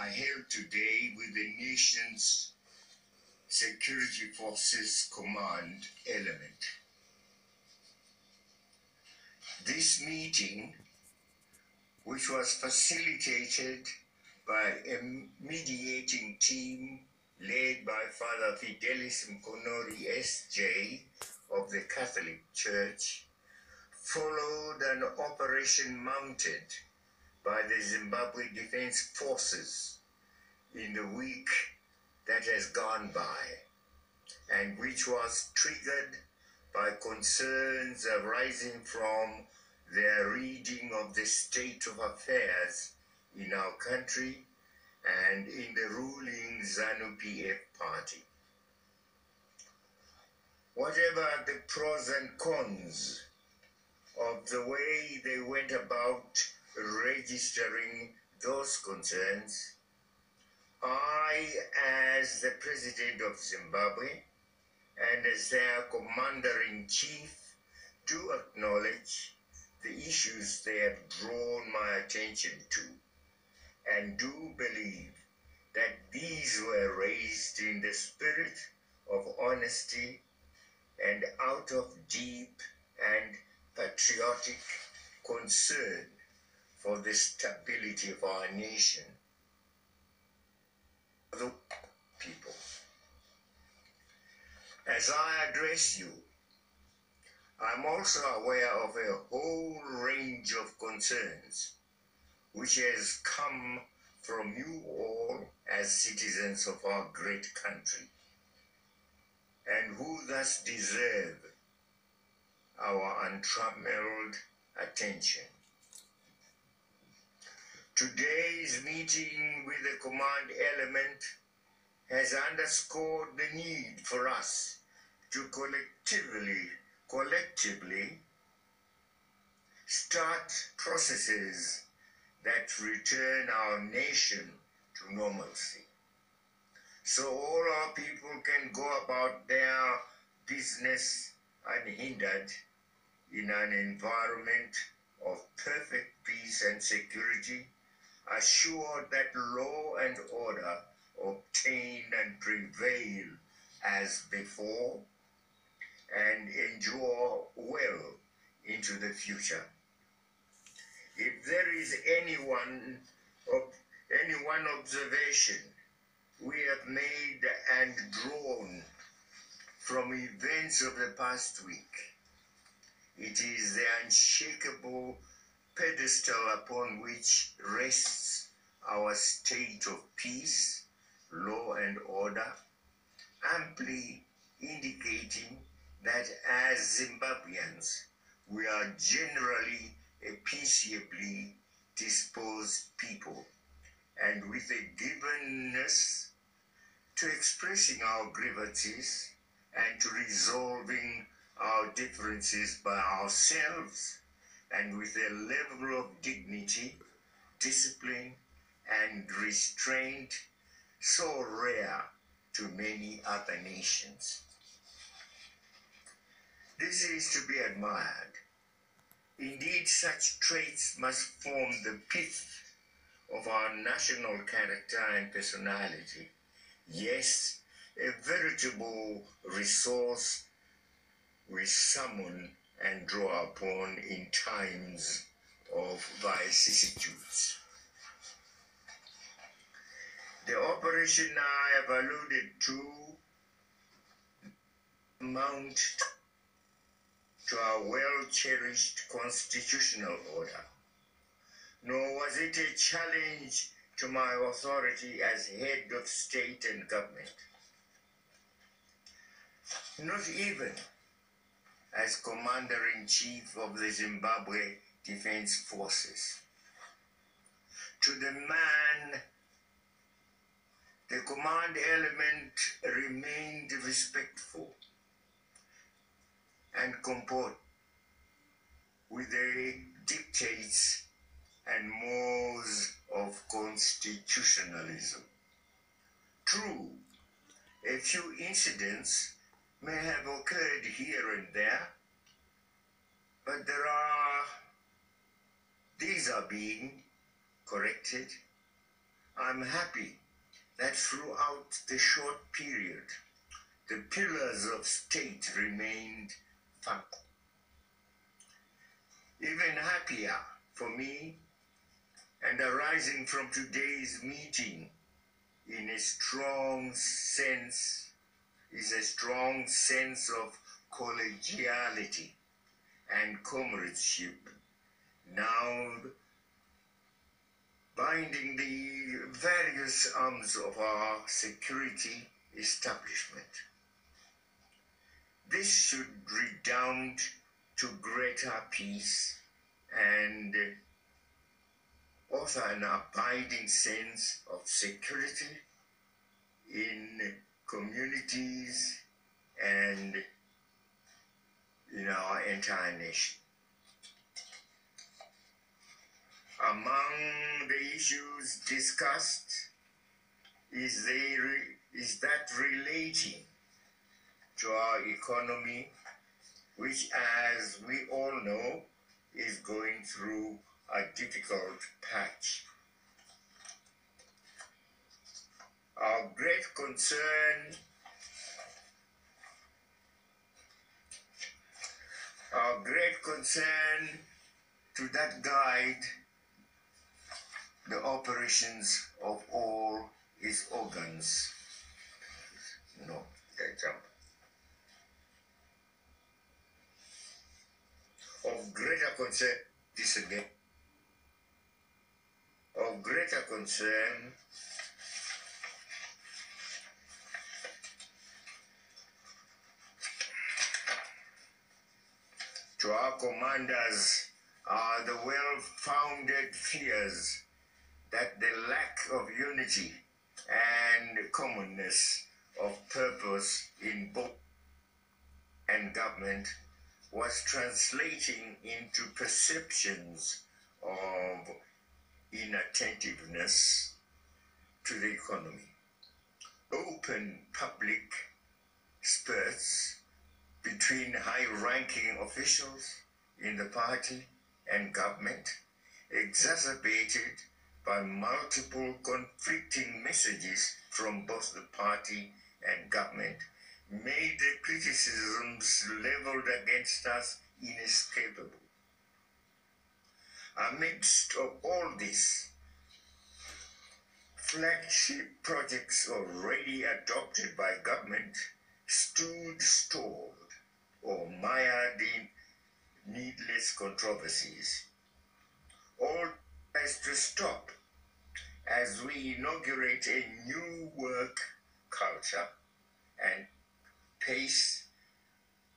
are held today with the nation's Security Forces Command element. This meeting, which was facilitated by a mediating team led by Father Fidelis Mkonori S.J. of the Catholic Church, followed an operation mounted by the Zimbabwe Defense Forces in the week that has gone by, and which was triggered by concerns arising from their reading of the state of affairs in our country and in the ruling ZANU-PF party. Whatever the pros and cons of the way they went about registering those concerns, I, as the President of Zimbabwe and as their Commander-in-Chief, do acknowledge the issues they have drawn my attention to, and do believe that these were raised in the spirit of honesty and out of deep and patriotic concern for the stability of our nation, the people. As I address you, I'm also aware of a whole range of concerns which has come from you all as citizens of our great country, and who thus deserve our untrammeled attention. Today's meeting with the command element has underscored the need for us to collectively start processes that return our nation to normalcy, so all our people can go about their business unhindered in an environment of perfect peace and security, assured that law and order obtain and prevail as before, and endure well into the future. If there is any one observation we have made and drawn from events of the past week, it is the unshakable pedestal upon which rests our state of peace, law and order, amply indicating that as Zimbabweans, we are generally a peaceably disposed people, and with a givenness to expressing our grievances and to resolving our differences by ourselves, and with a level of dignity, discipline, and restraint so rare to many other nations. This is to be admired. Indeed, such traits must form the pith of our national character and personality. Yes, a veritable resource we summon and draw upon in times of vicissitudes. The operation I have alluded to amount to our well-cherished constitutional order, nor was it a challenge to my authority as head of state and government, not even as Commander-in-Chief of the Zimbabwe Defense Forces. To the man, the command element remained respectful and comport with the dictates and mores of constitutionalism. True, a few incidents may have occurred here and there, but these are being corrected, I'm happy that throughout the short period, the pillars of state remained firm. Even happier for me, and arising from today's meeting in a strong sense, is a strong sense of collegiality and comradeship, now binding the various arms of our security establishment. This should redound to greater peace and offer an abiding sense of security in communities and in our entire nation. Among the issues discussed is that relating to our economy, which, as we all know, is going through a difficult patch. Our great concern to that guide the operations of all its organs. No, that jump. Of greater concern, this again. Of greater concern to our commanders are the well-founded fears that the lack of unity and commonness of purpose in both and government was translating into perceptions of inattentiveness to the economy. Open public spurts between high-ranking officials in the party and government, exacerbated by multiple conflicting messages from both the party and government, made the criticisms leveled against us inescapable. Amidst of all this, flagship projects already adopted by government stood stalled or mired in needless controversies. All has to stop as we inaugurate a new work culture and pace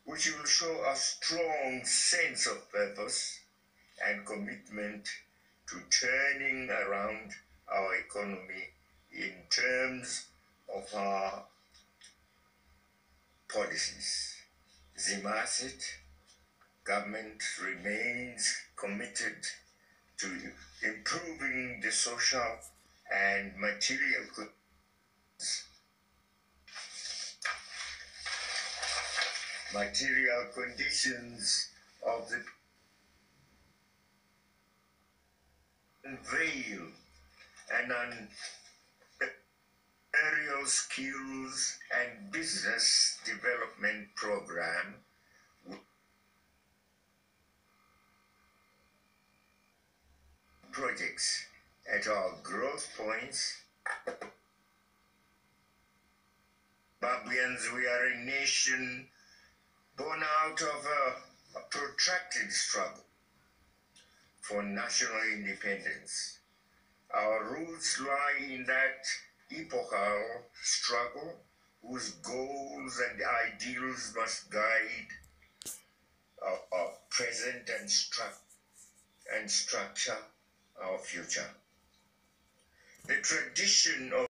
which will show a strong sense of purpose and commitment to turning around our economy in terms of our policies. Zimbabwe government remains committed to improving the social and material conditions of the unveil an aerial skills and business development program projects at our growth points. Zimbabweans, we are a nation born out of a protracted struggle for national independence. Our roots lie in that epochal struggle whose goals and ideals must guide our present and structure our future. The tradition of